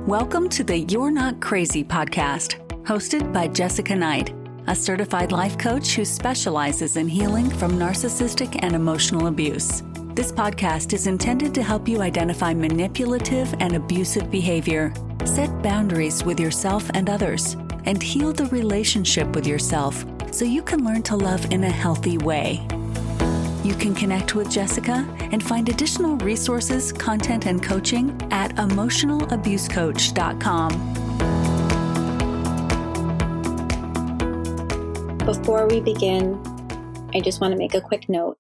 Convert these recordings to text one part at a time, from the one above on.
Welcome to the You're Not Crazy podcast, hosted by Jessica Knight, a certified life coach who specializes in healing from narcissistic and emotional abuse. This podcast is intended to help you identify manipulative and abusive behavior, set boundaries with yourself and others, and heal the relationship with yourself so you can learn to love in a healthy way. You can connect with Jessica and find additional resources, content, and coaching at emotionalabusecoach.com. Before we begin, I just want to make a quick note.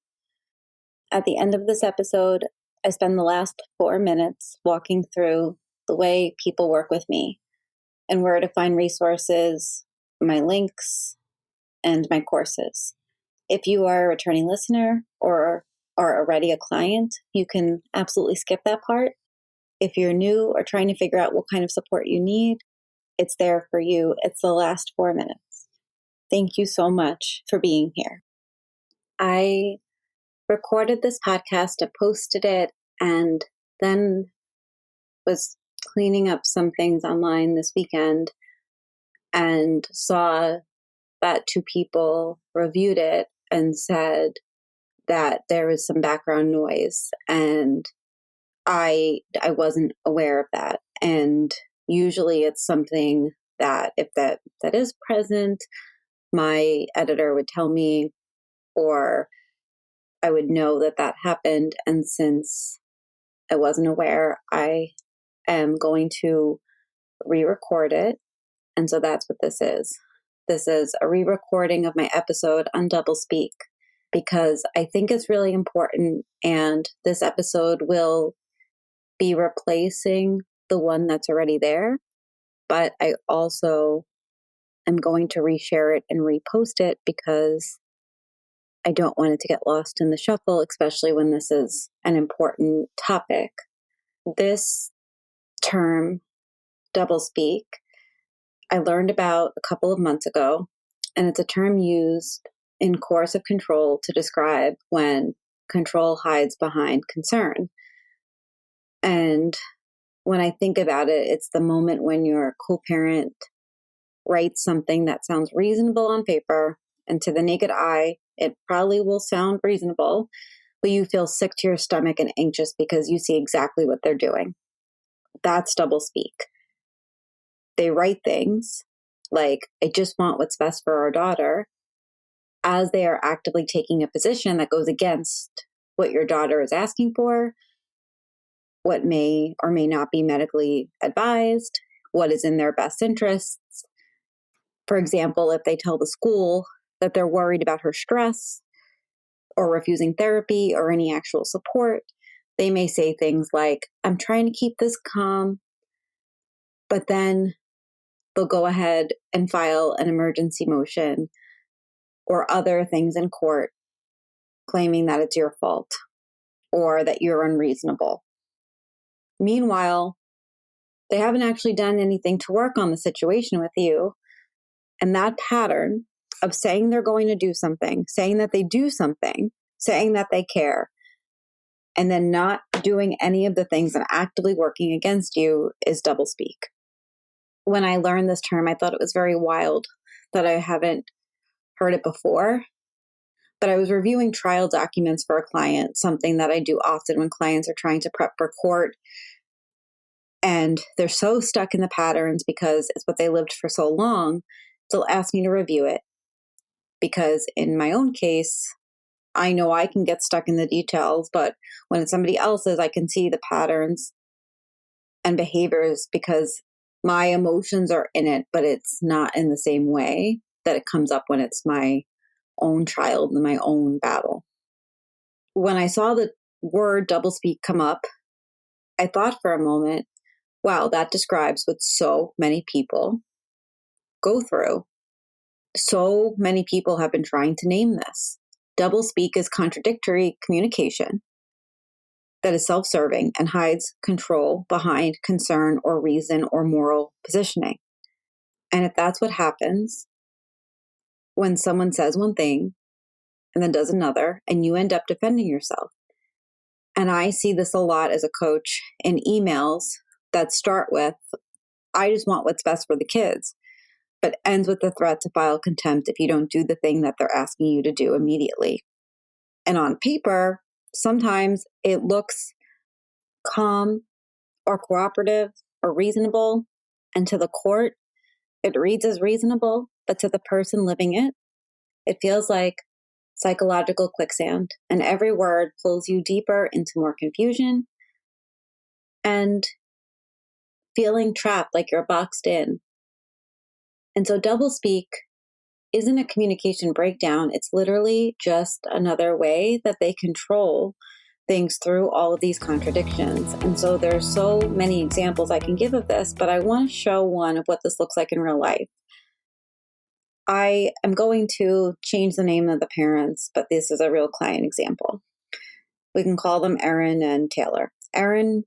At the end of this episode, I spend the last 4 minutes walking through the way people work with me and where to find resources, my links, and my courses. If you are a returning listener or are already a client, you can absolutely skip that part. If you're new or trying to figure out what kind of support you need, it's there for you. It's the last 4 minutes. Thank you so much for being here. I recorded this podcast, I posted it, and then was cleaning up some things online this weekend and saw that 2 people reviewed it and said that there was some background noise, and I wasn't aware of that. And usually it's something that if that is present, my editor would tell me, or I would know that happened. And since I wasn't aware, I am going to re-record it. And so that's what this is. This is a re-recording of my episode on doublespeak because I think it's really important, and this episode will be replacing the one that's already there, but I also am going to reshare it and repost it because I don't want it to get lost in the shuffle, especially when this is an important topic. This term, doublespeak, I learned about a couple of months ago, and it's a term used in coercive control to describe when control hides behind concern. And when I think about it, it's the moment when your co-parent writes something that sounds reasonable on paper, and to the naked eye, it probably will sound reasonable, but you feel sick to your stomach and anxious because you see exactly what they're doing. That's doublespeak. They write things like, I just want what's best for our daughter, as they are actively taking a position that goes against what your daughter is asking for, what may or may not be medically advised, what is in their best interests. For example, if they tell the school that they're worried about her stress or refusing therapy or any actual support, they may say things like, I'm trying to keep this calm, but then they'll go ahead and file an emergency motion or other things in court claiming that it's your fault or that you're unreasonable. Meanwhile, they haven't actually done anything to work on the situation with you. And that pattern of saying they're going to do something, saying that they do something, saying that they care, and then not doing any of the things and actively working against you is doublespeak. When I learned this term, I thought it was very wild that I haven't heard it before. But I was reviewing trial documents for a client, something that I do often when clients are trying to prep for court. And they're so stuck in the patterns because it's what they lived for so long, they'll ask me to review it. Because in my own case, I know I can get stuck in the details, but when it's somebody else's, I can see the patterns and behaviors because my emotions are in it, but it's not in the same way that it comes up when it's my own child and my own battle. When I saw the word doublespeak come up, I thought for a moment, wow, that describes what so many people go through. So many people have been trying to name this. Doublespeak is contradictory communication that is self-serving and hides control behind concern or reason or moral positioning. And if that's what happens when someone says one thing and then does another, and you end up defending yourself. And I see this a lot as a coach in emails that start with, I just want what's best for the kids, but ends with the threat to file contempt if you don't do the thing that they're asking you to do immediately. And on paper, sometimes it looks calm or cooperative or reasonable. And to the court, it reads as reasonable, but to the person living it, it feels like psychological quicksand. And every word pulls you deeper into more confusion and feeling trapped like you're boxed in. And so doublespeak isn't a communication breakdown. It's literally just another way that they control things through all of these contradictions. And so there's so many examples I can give of this, but I want to show one of what this looks like in real life. I am going to change the name of the parents, but this is a real client example. We can call them Erin and Taylor. Erin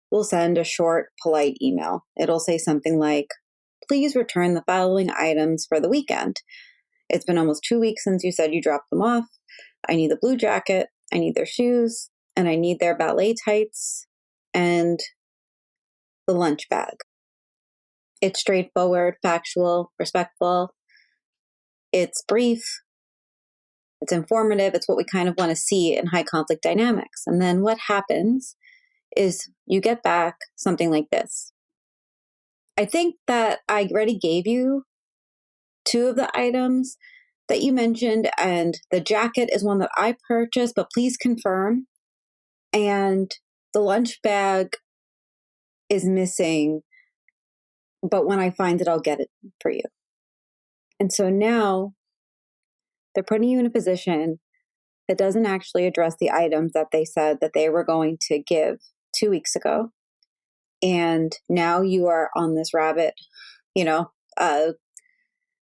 will send a short, polite email. It'll say something like, please return the following items for the weekend. It's been almost 2 weeks since you said you dropped them off. I need the blue jacket, I need their shoes, and I need their ballet tights and the lunch bag. It's straightforward, factual, respectful. It's brief. It's informative. It's what we kind of want to see in high conflict dynamics. And then what happens is you get back something like this. I think that I already gave you 2 of the items that you mentioned, and the jacket is one that I purchased, but please confirm. And the lunch bag is missing, but when I find it, I'll get it for you. And so now they're putting you in a position that doesn't actually address the items that they said that they were going to give 2 weeks ago. And now you are on this rabbit,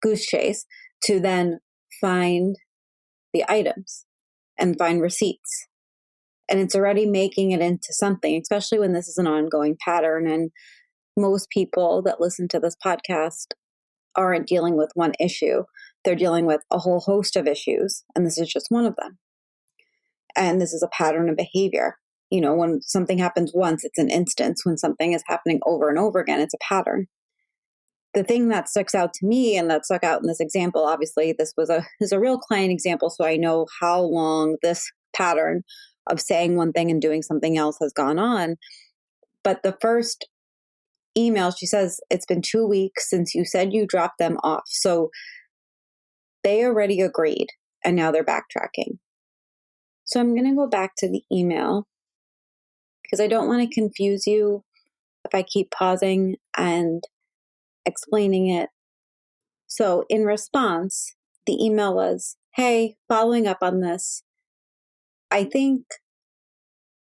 goose chase to then find the items and find receipts. And it's already making it into something, especially when this is an ongoing pattern. And most people that listen to this podcast aren't dealing with one issue. They're dealing with a whole host of issues. And this is just one of them. And this is a pattern of behavior. When something happens once, it's an instance. When something is happening over and over again, it's a pattern. The thing that sticks out to me and that stuck out in this example, obviously, this is a real client example, so I know how long this pattern of saying one thing and doing something else has gone on. But the first email, she says, it's been 2 weeks since you said you dropped them off. So they already agreed, and now they're backtracking. So I'm going to go back to the email because I don't want to confuse you if I keep pausing and explaining it. So in response, the email was, hey, following up on this, I think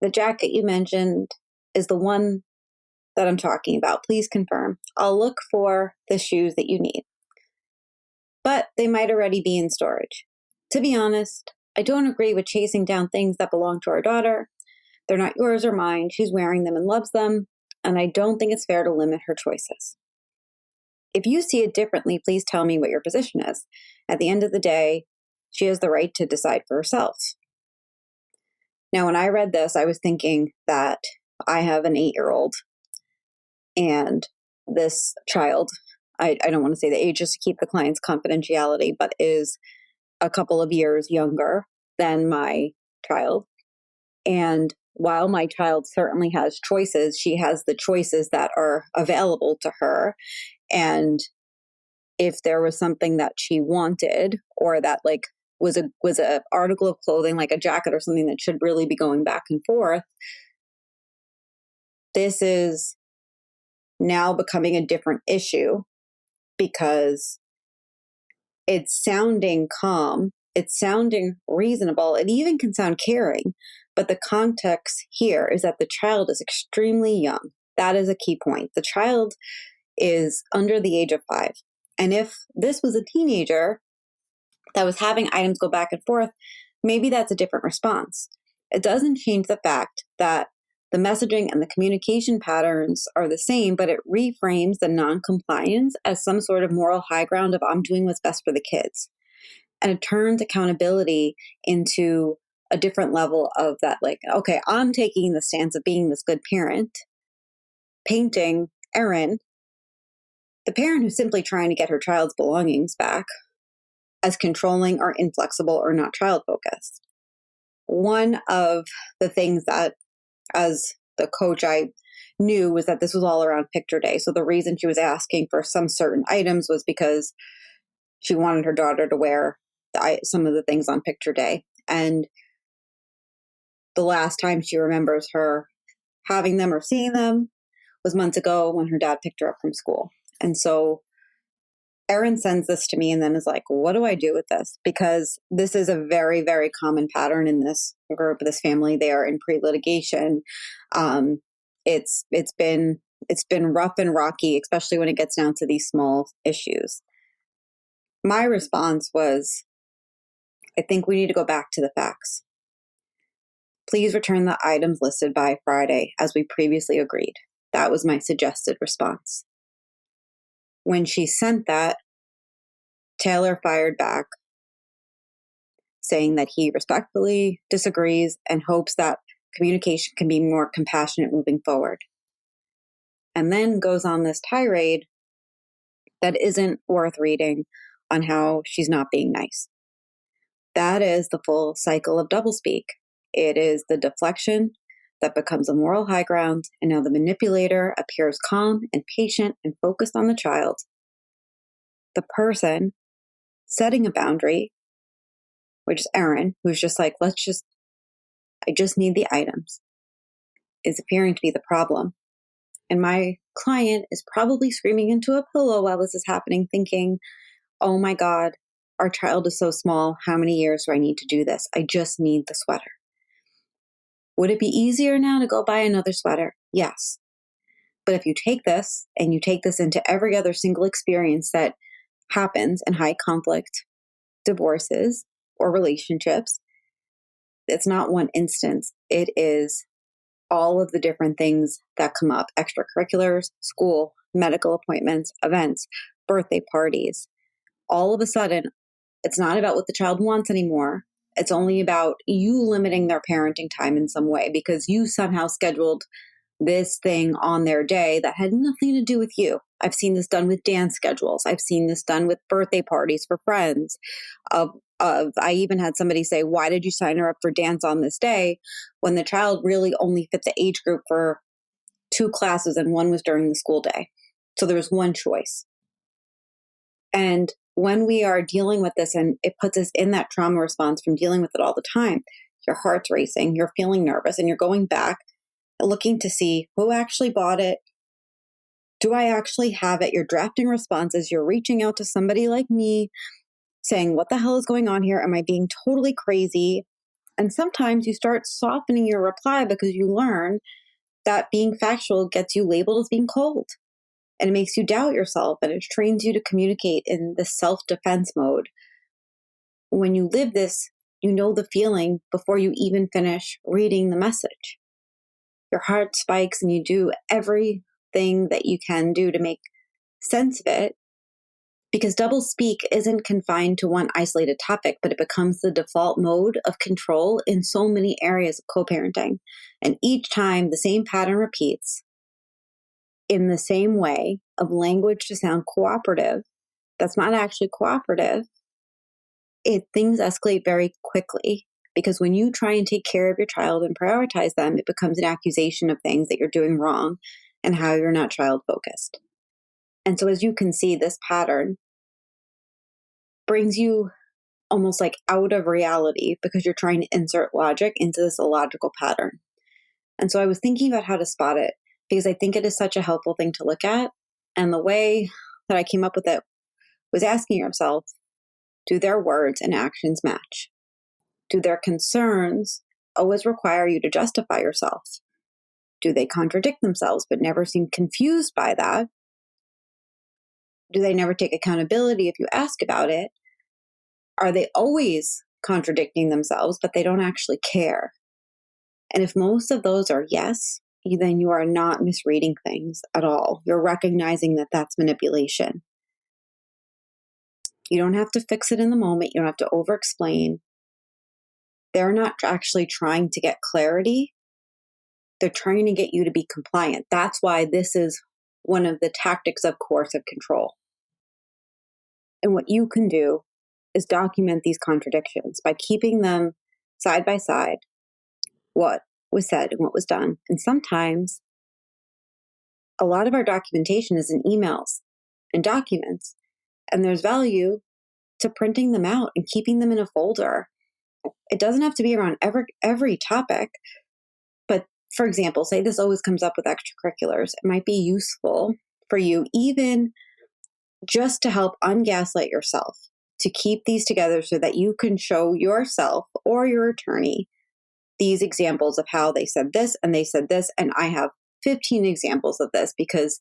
the jacket you mentioned is the one that I'm talking about. Please confirm. I'll look for the shoes that you need. But they might already be in storage. To be honest, I don't agree with chasing down things that belong to our daughter. They're not yours or mine. She's wearing them and loves them. And I don't think it's fair to limit her choices. If you see it differently, please tell me what your position is. At the end of the day, she has the right to decide for herself. Now, when I read this, I was thinking that I have an 8-year-old and this child, I don't want to say the age just to keep the client's confidentiality, but is a couple of years younger than my child. And while my child certainly has choices, she has the choices that are available to her. And if there was something that she wanted or that was a article of clothing, like a jacket or something that should really be going back and forth, this is now becoming a different issue because it's sounding calm, it's sounding reasonable, it even can sound caring, but the context here is that the child is extremely young. That is a key point. The child is under the age of 5. And if this was a teenager that was having items go back and forth, maybe that's a different response. It doesn't change the fact that the messaging and the communication patterns are the same, but it reframes the non-compliance as some sort of moral high ground of I'm doing what's best for the kids. And it turns accountability into a different level of that, okay, I'm taking the stance of being this good parent, painting Erin the parent who's simply trying to get her child's belongings back as controlling or inflexible or not child-focused. One of the things that, as the coach, I knew was that this was all around picture day. So the reason she was asking for some certain items was because she wanted her daughter to wear some of the things on picture day. And the last time she remembers her having them or seeing them was months ago when her dad picked her up from school. And so Erin sends this to me and then is like, what do I do with this? Because this is a very, very common pattern in this group, this family. They are in pre-litigation. It's been rough and rocky, especially when it gets down to these small issues. My response was, I think we need to go back to the facts. Please return the items listed by Friday, as we previously agreed. That was my suggested response. When she sent that, Taylor fired back, saying that he respectfully disagrees and hopes that communication can be more compassionate moving forward. And then goes on this tirade that isn't worth reading on how she's not being nice. That is the full cycle of doublespeak. It is the deflection that becomes a moral high ground, and now the manipulator appears calm and patient and focused on the child. The person setting a boundary, which is Erin, who's just like, I just need the items, is appearing to be the problem. And my client is probably screaming into a pillow while this is happening, thinking, oh my God, our child is so small. How many years do I need to do this? I just need the sweater. Would it be easier now to go buy another sweater? Yes. But if you take this and you take this into every other single experience that happens in high conflict divorces or relationships, it's not one instance. It is all of the different things that come up: extracurriculars, school, medical appointments, events, birthday parties. All of a sudden, it's not about what the child wants anymore. It's only about you limiting their parenting time in some way because you somehow scheduled this thing on their day that had nothing to do with you. I've seen this done with dance schedules. I've seen this done with birthday parties for friends. I even had somebody say, why did you sign her up for dance on this day when the child really only fit the age group for 2 classes and one was during the school day? So there was one choice. And when we are dealing with this and it puts us in that trauma response from dealing with it all the time, your heart's racing, you're feeling nervous, and you're going back looking to see who actually bought it. Do I actually have it? You're drafting responses. You're reaching out to somebody like me saying, what the hell is going on here? Am I being totally crazy? And sometimes you start softening your reply because you learn that being factual gets you labeled as being cold. And it makes you doubt yourself, and it trains you to communicate in the self-defense mode. When you live this, you know the feeling before you even finish reading the message. Your heart spikes and you do everything that you can do to make sense of it, because doublespeak isn't confined to one isolated topic, but it becomes the default mode of control in so many areas of co-parenting. And each time the same pattern repeats in the same way of language to sound cooperative, that's not actually cooperative. Things escalate very quickly, because when you try and take care of your child and prioritize them, it becomes an accusation of things that you're doing wrong and how you're not child focused. And so as you can see, this pattern brings you almost like out of reality because you're trying to insert logic into this illogical pattern. And so I was thinking about how to spot it, because I think it is such a helpful thing to look at. And the way that I came up with it was asking yourself, do their words and actions match? Do their concerns always require you to justify yourself? Do they contradict themselves but never seem confused by that? Do they never take accountability if you ask about it? Are they always contradicting themselves but they don't actually care? And if most of those are yes, then you are not misreading things at all. You're recognizing that that's manipulation. You don't have to fix it in the moment. You don't have to over-explain. They're not actually trying to get clarity. They're trying to get you to be compliant. That's why this is one of the tactics of coercive control. And what you can do is document these contradictions by keeping them side by side, what was said and what was done. And sometimes a lot of our documentation is in emails and documents, and there's value to printing them out and keeping them in a folder. It doesn't have to be around every topic, but for example, say this always comes up with extracurriculars. It might be useful for you even just to help ungaslight yourself, to keep these together so that you can show yourself or your attorney these examples of how they said this and they said this. And I have 15 examples of this because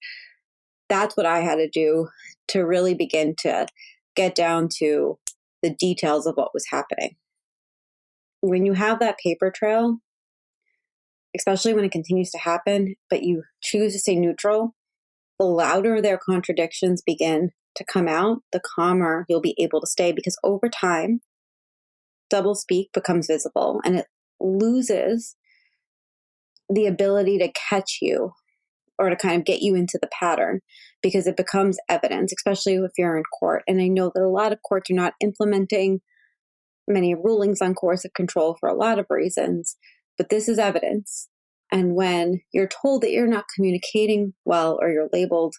that's what I had to do to really begin to get down to the details of what was happening. When you have that paper trail, especially when it continues to happen, but you choose to stay neutral, the louder their contradictions begin to come out, the calmer you'll be able to stay, because over time, doublespeak becomes visible and it loses the ability to catch you or to kind of get you into the pattern because it becomes evidence, especially if you're in court. And I know that a lot of courts are not implementing many rulings on coercive control for a lot of reasons, but this is evidence. And when you're told that you're not communicating well or you're labeled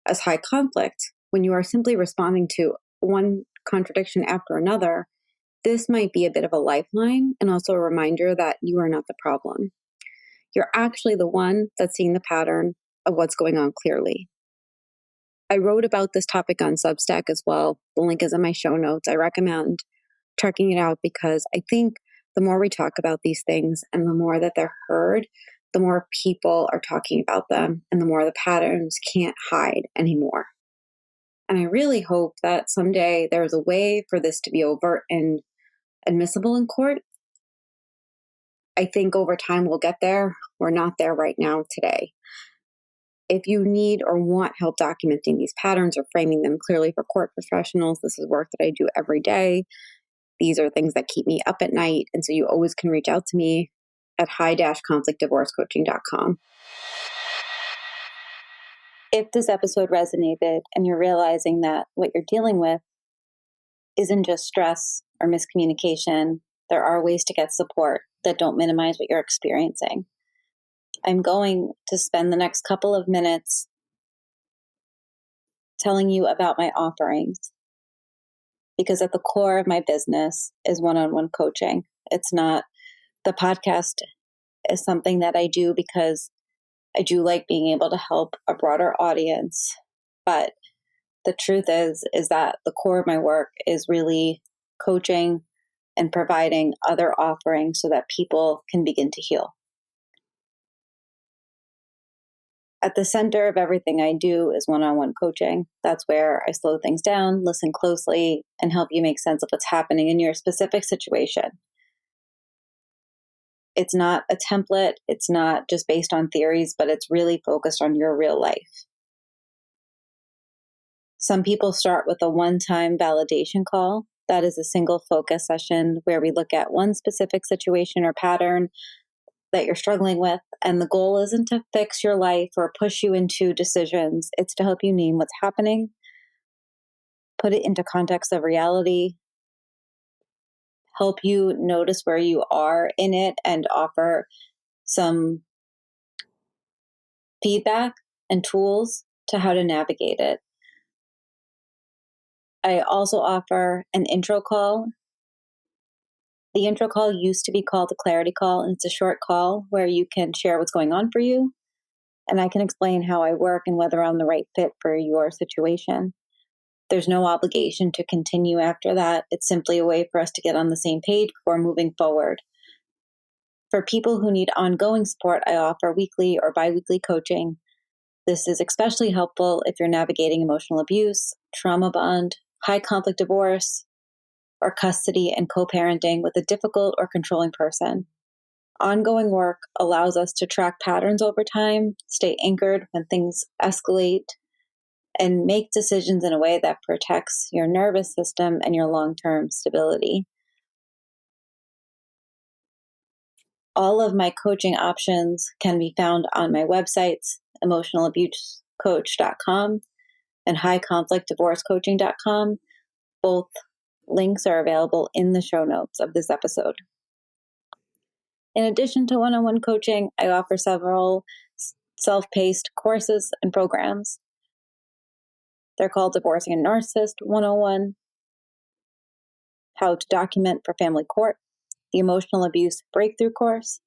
as high conflict, when you are simply responding to one contradiction after another, this might be a bit of a lifeline and also a reminder that you are not the problem. You're actually the one that's seeing the pattern of what's going on clearly. I wrote about this topic on Substack as well. The link is in my show notes. I recommend checking it out because I think the more we talk about these things and the more that they're heard, the more people are talking about them and the more the patterns can't hide anymore. And I really hope that someday there's a way for this to be overt and admissible in court. I think over time we'll get there. We're not there right now today. If you need or want help documenting these patterns or framing them clearly for court professionals, this is work that I do every day. These are things that keep me up at night. And so you always can reach out to me at high-conflictdivorcecoaching.com. If this episode resonated and you're realizing that what you're dealing with isn't just stress or miscommunication, there are ways to get support that don't minimize what you're experiencing. I'm going to spend the next couple of minutes telling you about my offerings because at the core of my business is one-on-one coaching. It's not, the podcast is something that I do because I do like being able to help a broader audience. But the truth is that the core of my work is really coaching and providing other offerings so that people can begin to heal. At the center of everything I do is one-on-one coaching. That's where I slow things down, listen closely, and help you make sense of what's happening in your specific situation. It's not a template. It's not just based on theories, but it's really focused on your real life. Some people start with a one-time validation call. That is a single focus session where we look at one specific situation or pattern that you're struggling with. And the goal isn't to fix your life or push you into decisions. It's to help you name what's happening, put it into context of reality, help you notice where you are in it, and offer some feedback and tools to how to navigate it. I also offer an intro call. The intro call used to be called the clarity call, and it's a short call where you can share what's going on for you, and I can explain how I work and whether I'm the right fit for your situation. There's no obligation to continue after that. It's simply a way for us to get on the same page before moving forward. For people who need ongoing support, I offer weekly or biweekly coaching. This is especially helpful if you're navigating emotional abuse, trauma bond, high conflict divorce, or custody and co-parenting with a difficult or controlling person. Ongoing work allows us to track patterns over time, stay anchored when things escalate, and make decisions in a way that protects your nervous system and your long-term stability. All of my coaching options can be found on my websites, abusivecoach.com and highconflictdivorcecoaching.com. Both links are available in the show notes of this episode. In addition to one-on-one coaching, I offer several self-paced courses and programs. They're called Divorcing a Narcissist 101, How to Document for Family Court, the Emotional Abuse Breakthrough Course,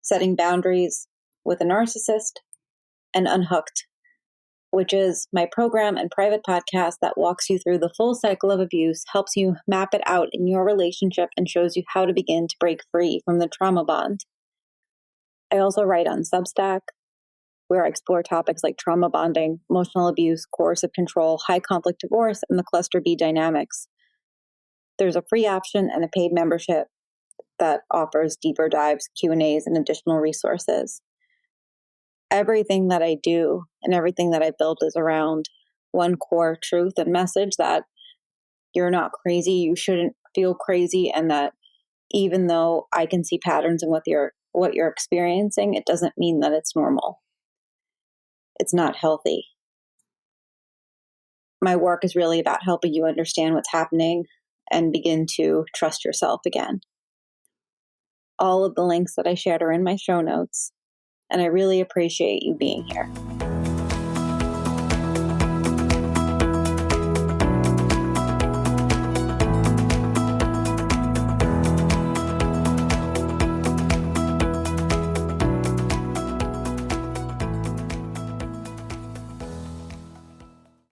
Setting Boundaries with a Narcissist, and Unhooked, which is my program and private podcast that walks you through the full cycle of abuse, helps you map it out in your relationship, and shows you how to begin to break free from the trauma bond. I also write on Substack, where I explore topics like trauma bonding, emotional abuse, coercive control, high conflict divorce, and the cluster B dynamics. There's a free option and a paid membership that offers deeper dives, Q&As, and additional resources. Everything that I do and everything that I build is around one core truth and message that you're not crazy, you shouldn't feel crazy, and that even though I can see patterns in what you're experiencing, it doesn't mean that it's normal. It's not healthy. My work is really about helping you understand what's happening and begin to trust yourself again. All of the links that I shared are in my show notes, and I really appreciate you being here.